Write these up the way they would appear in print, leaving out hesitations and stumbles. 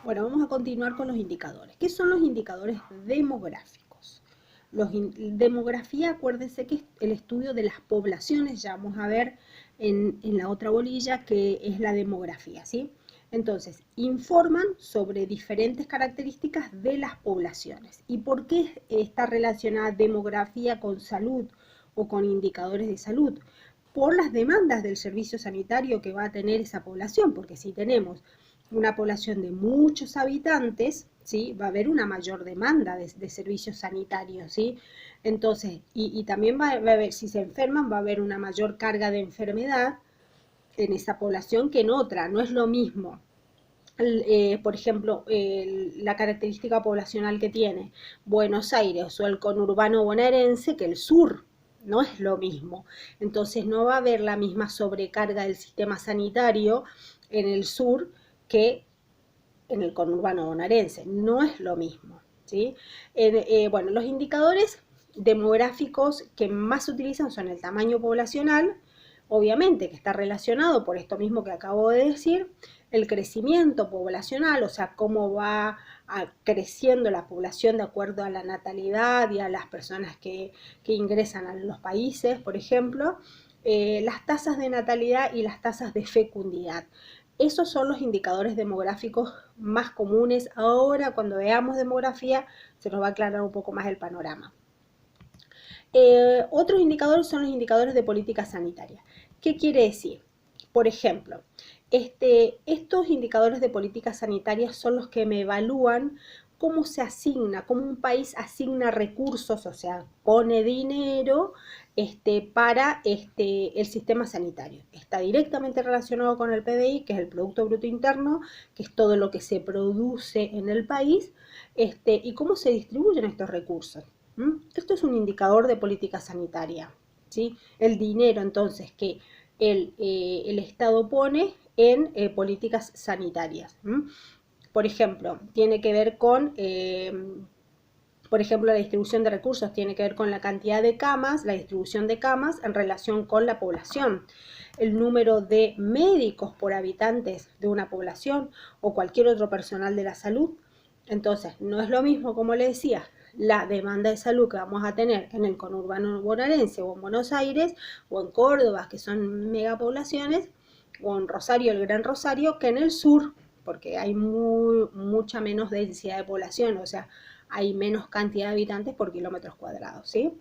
Bueno, vamos a continuar con los indicadores. ¿Qué son los indicadores demográficos? Demografía, acuérdense que es el estudio de las poblaciones, ya vamos a ver en la otra bolilla que es la demografía, ¿sí? Entonces, informan sobre diferentes características de las poblaciones. ¿Y por qué está relacionada demografía con salud o con indicadores de salud? Por las demandas del servicio sanitario que va a tener esa población, porque si tenemos una población de muchos habitantes, ¿sí? Va a haber una mayor demanda de servicios sanitarios, ¿sí? Entonces, y también va a haber, si se enferman, va a haber una mayor carga de enfermedad en esa población que en otra, no es lo mismo. Por ejemplo, la característica poblacional que tiene Buenos Aires o el conurbano bonaerense que el sur, no es lo mismo. Entonces no va a haber la misma sobrecarga del sistema sanitario en el sur que en el conurbano bonaerense, no es lo mismo, ¿sí? Bueno, los indicadores demográficos que más se utilizan son el tamaño poblacional, obviamente que está relacionado por esto mismo que acabo de decir, el crecimiento poblacional, o sea, cómo va creciendo la población de acuerdo a la natalidad y a las personas que ingresan a los países, por ejemplo, las tasas de natalidad y las tasas de fecundidad. Esos son los indicadores demográficos más comunes. Ahora, cuando veamos demografía, se nos va a aclarar un poco más el panorama. Otros indicadores son los indicadores de política sanitaria. ¿Qué quiere decir? Por ejemplo, estos indicadores de política sanitaria son los que me evalúan cómo se asigna, cómo un país asigna recursos, o sea, pone dinero para el sistema sanitario. Está directamente relacionado con el PBI, que es el Producto Bruto Interno, que es todo lo que se produce en el país, y cómo se distribuyen estos recursos. Esto es un indicador de política sanitaria, ¿sí? El dinero, entonces, que el Estado pone en políticas sanitarias. Por ejemplo, tiene que ver con, por ejemplo, la distribución de recursos, tiene que ver con la cantidad de camas, la distribución de camas en relación con la población, el número de médicos por habitantes de una población o cualquier otro personal de la salud. Entonces, no es lo mismo, como le decía, la demanda de salud que vamos a tener en el conurbano bonaerense o en Buenos Aires o en Córdoba, que son megapoblaciones, o en Rosario, el Gran Rosario, que en el sur, porque hay mucha menos densidad de población, o sea, hay menos cantidad de habitantes por kilómetros cuadrados, ¿sí?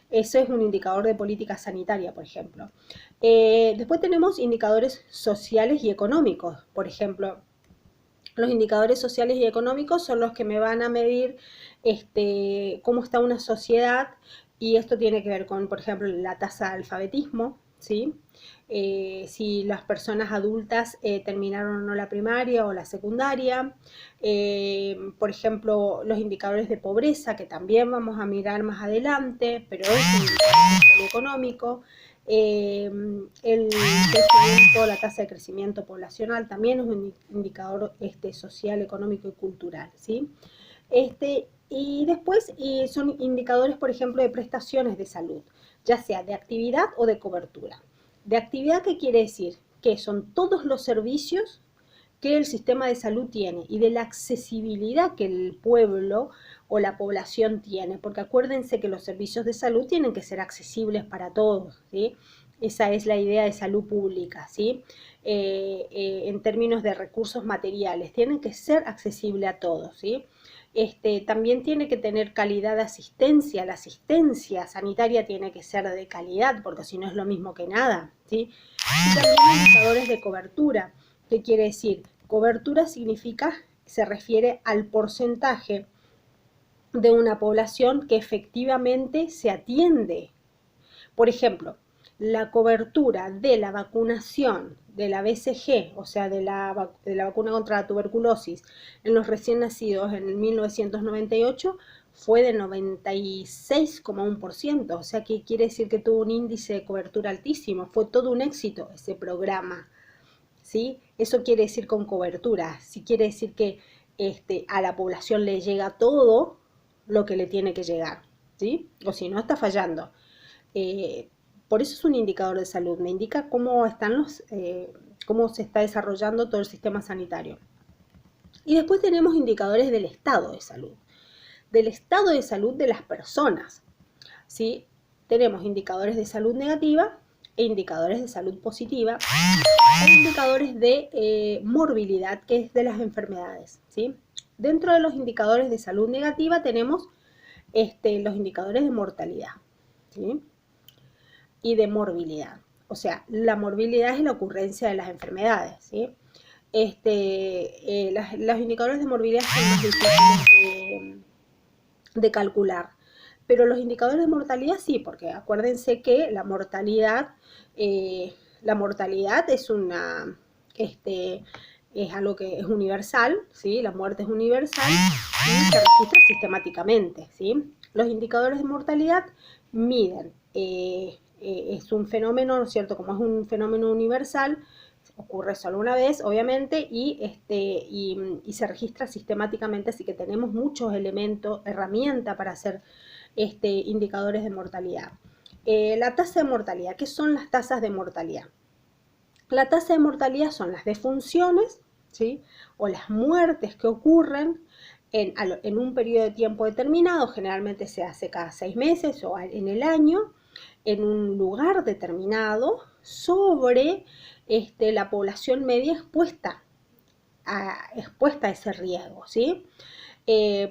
Ese es un indicador de política sanitaria, por ejemplo. Después tenemos indicadores sociales y económicos, por ejemplo, los indicadores sociales y económicos son los que me van a medir cómo está una sociedad, y esto tiene que ver con, por ejemplo, la tasa de alfabetismo, ¿sí? Si las personas adultas terminaron o no la primaria o la secundaria, por ejemplo, los indicadores de pobreza, que también vamos a mirar más adelante, pero es un indicador social y económico. El crecimiento, la tasa de crecimiento poblacional también es un indicador social, económico y cultural, ¿sí? Y después son indicadores, por ejemplo, de prestaciones de salud, ya sea de actividad o de cobertura. De actividad, ¿qué quiere decir? Que son todos los servicios que el sistema de salud tiene y de la accesibilidad que el pueblo o la población tiene, porque acuérdense que los servicios de salud tienen que ser accesibles para todos, ¿sí? Esa es la idea de salud pública, ¿sí? En términos de recursos materiales, tienen que ser accesibles a todos, ¿sí? También tiene que tener calidad de asistencia, la asistencia sanitaria tiene que ser de calidad, porque si no es lo mismo que nada, ¿sí? Y también indicadores de cobertura. ¿Qué quiere decir? Cobertura significa, se refiere al porcentaje de una población que efectivamente se atiende. Por ejemplo, la cobertura de la vacunación de la BCG, o sea, de la vacuna contra la tuberculosis en los recién nacidos en el 1998, fue de 96,1%, o sea, que quiere decir que tuvo un índice de cobertura altísimo, fue todo un éxito ese programa. ¿Sí? Eso quiere decir con cobertura, sí quiere decir que a la población le llega todo lo que le tiene que llegar, ¿sí? O si no, está fallando. Eh, por eso es un indicador de salud, me indica cómo se está desarrollando todo el sistema sanitario. Y después tenemos indicadores del estado de salud de las personas, ¿sí? Tenemos indicadores de salud negativa e indicadores de salud positiva e indicadores de morbilidad, que es de las enfermedades, ¿sí? Dentro de los indicadores de salud negativa tenemos los indicadores de mortalidad, ¿sí? Y de morbilidad. O sea, la morbilidad es la ocurrencia de las enfermedades, ¿sí? Los indicadores de morbilidad son más difíciles de calcular, pero los indicadores de mortalidad sí, porque acuérdense que la mortalidad es una, es algo que es universal, ¿sí? La muerte es universal y se registra sistemáticamente, ¿sí? Los indicadores de mortalidad miden, es un fenómeno, ¿no es cierto? Como es un fenómeno universal, ocurre solo una vez, obviamente, y se registra sistemáticamente, así que tenemos muchos elementos, herramientas para hacer indicadores de mortalidad. La tasa de mortalidad, ¿qué son las tasas de mortalidad? La tasa de mortalidad son las defunciones, ¿sí? O las muertes que ocurren en un periodo de tiempo determinado, generalmente se hace cada 6 meses o en el año, en un lugar determinado, sobre la población media expuesta a ese riesgo, ¿sí?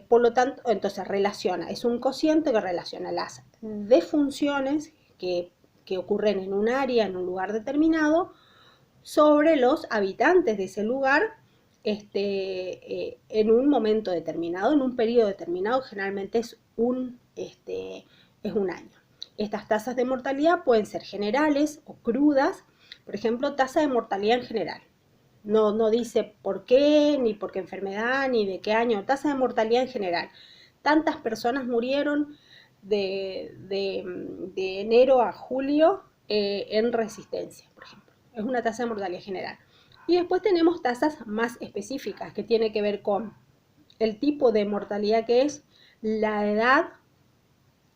Por lo tanto, entonces relaciona, es un cociente que relaciona las defunciones que ocurren en un área, en un lugar determinado, sobre los habitantes de ese lugar en un momento determinado, en un periodo determinado, generalmente es un año. Estas tasas de mortalidad pueden ser generales o crudas. Por ejemplo, tasa de mortalidad en general. No dice por qué, ni por qué enfermedad, ni de qué año. Tasa de mortalidad en general. Tantas personas murieron de enero a julio en Resistencia, por ejemplo. Es una tasa de mortalidad general. Y después tenemos tasas más específicas que tiene que ver con el tipo de mortalidad que es, la edad,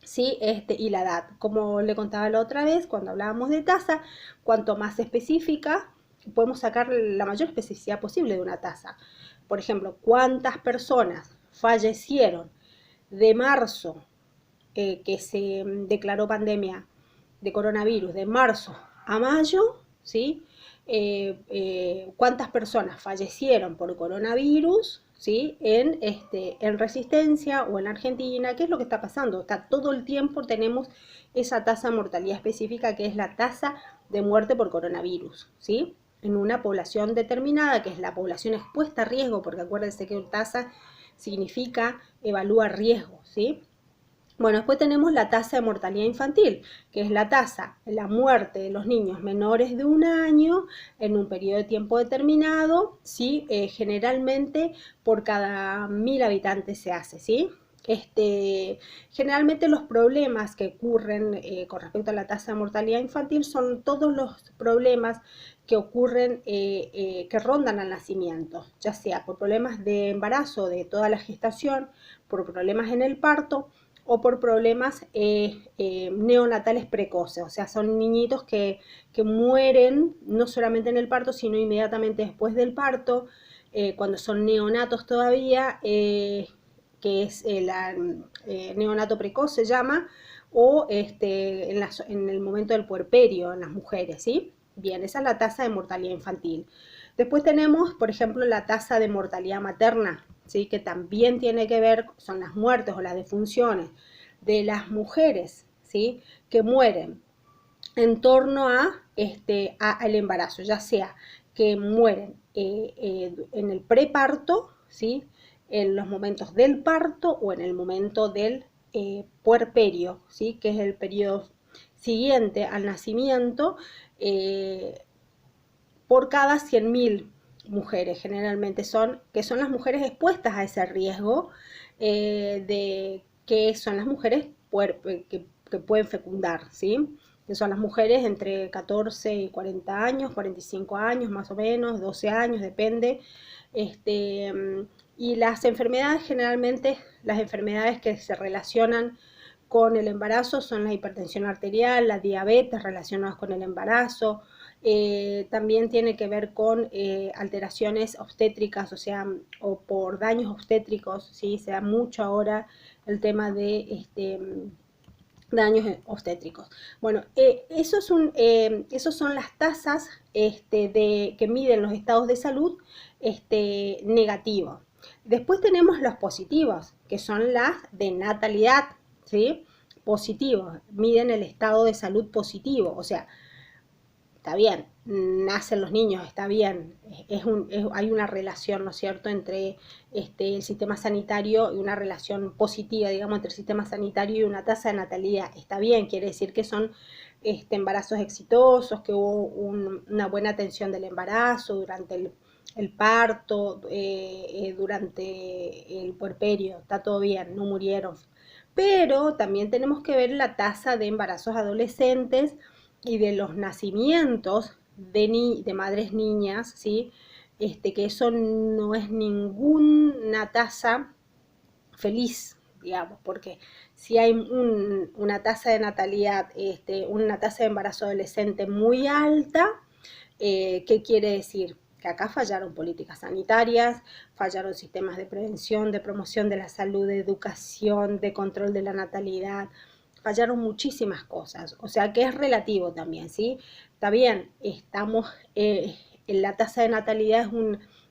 ¿sí? Y la edad. Como le contaba la otra vez, cuando hablábamos de tasa, cuanto más específica, podemos sacar la mayor especificidad posible de una tasa. Por ejemplo, ¿cuántas personas fallecieron de marzo, que se declaró pandemia de coronavirus, de marzo a mayo, ¿sí? ¿Cuántas personas fallecieron por coronavirus, ¿sí? En Resistencia o en Argentina? ¿Qué es lo que está pasando? Todo el tiempo tenemos esa tasa de mortalidad específica, que es la tasa de muerte por coronavirus, ¿sí? En una población determinada, que es la población expuesta a riesgo, porque acuérdense que tasa significa evaluar riesgo, ¿sí? Bueno, después tenemos la tasa de mortalidad infantil, que es la muerte de los niños menores de un año en un periodo de tiempo determinado, ¿sí? Generalmente por cada 1000 habitantes se hace, ¿sí? Generalmente los problemas que ocurren con respecto a la tasa de mortalidad infantil son todos los problemas que ocurren, que rondan al nacimiento, ya sea por problemas de embarazo de toda la gestación, por problemas en el parto, o por problemas neonatales precoces, o sea, son niñitos que mueren no solamente en el parto, sino inmediatamente después del parto, cuando son neonatos todavía, que es neonato precoz se llama, o en el momento del puerperio en las mujeres, ¿sí? Bien, esa es la tasa de mortalidad infantil. Después tenemos, por ejemplo, la tasa de mortalidad materna, ¿sí? Que también tiene que ver, son las muertes o las defunciones de las mujeres, ¿sí? Que mueren en torno al embarazo, ya sea que mueren en el preparto, ¿sí? En los momentos del parto o en el momento del puerperio, ¿sí? Que es el periodo siguiente al nacimiento, por cada 100.000 mujeres, generalmente son las mujeres expuestas a ese riesgo, que son las mujeres que pueden fecundar, ¿sí? Que son las mujeres entre 14 y 40 años, 45 años más o menos, 12 años, depende. Y las enfermedades, generalmente, las enfermedades que se relacionan con el embarazo son la hipertensión arterial, la diabetes relacionadas con el embarazo, También tiene que ver con alteraciones obstétricas, o sea, o por daños obstétricos, ¿sí? Se da mucho ahora el tema de daños obstétricos. Bueno, esos son las tasas que miden los estados de salud negativos. Después tenemos los positivos, que son las de natalidad, ¿sí? Positivos, miden el estado de salud positivo, o sea, está bien, nacen los niños, está bien, hay una relación, ¿no es cierto?, entre el sistema sanitario y una relación positiva, digamos, entre el sistema sanitario y una tasa de natalidad, está bien, quiere decir que son embarazos exitosos, que hubo una buena atención del embarazo durante el parto, durante el puerperio, está todo bien, no murieron. Pero también tenemos que ver la tasa de embarazos adolescentes y de los nacimientos de madres niñas, ¿sí? Que eso no es ninguna tasa feliz, digamos, porque si hay una tasa de natalidad, una tasa de embarazo adolescente muy alta, ¿qué quiere decir? Que acá fallaron políticas sanitarias, fallaron sistemas de prevención, de promoción de la salud, de educación, de control de la natalidad, fallaron muchísimas cosas, o sea que es relativo también, ¿sí? Está bien, en la tasa de natalidad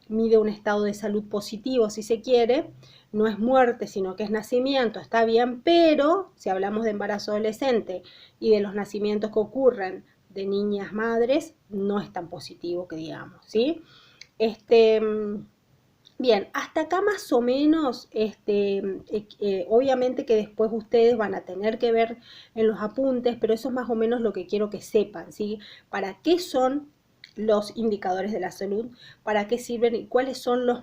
mide un estado de salud positivo, si se quiere, no es muerte, sino que es nacimiento, está bien, pero si hablamos de embarazo adolescente y de los nacimientos que ocurren de niñas madres, no es tan positivo que digamos, ¿sí? Este, Bien, hasta acá más o menos, obviamente que después ustedes van a tener que ver en los apuntes, pero eso es más o menos lo que quiero que sepan, ¿sí? ¿Para qué son los indicadores de la salud? ¿Para qué sirven? ¿Y cuáles son los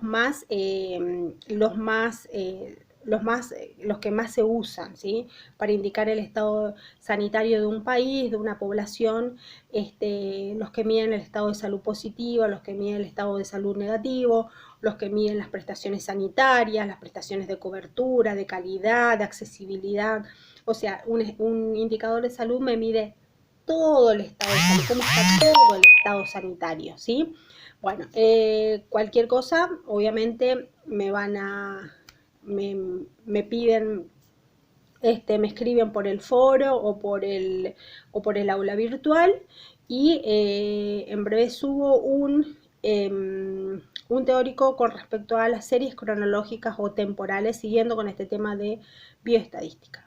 que más se usan, ¿sí? Para indicar el estado sanitario de un país, de una población, los que miden el estado de salud positivo, los que miden el estado de salud negativo, los que miden las prestaciones sanitarias, las prestaciones de cobertura, de calidad, de accesibilidad. O sea, un indicador de salud me mide todo el estado de salud, cómo está todo el estado sanitario, ¿sí? Bueno, cualquier cosa, obviamente me piden, me escriben por el foro o por el aula virtual y en breve subo un teórico con respecto a las series cronológicas o temporales siguiendo con este tema de bioestadística.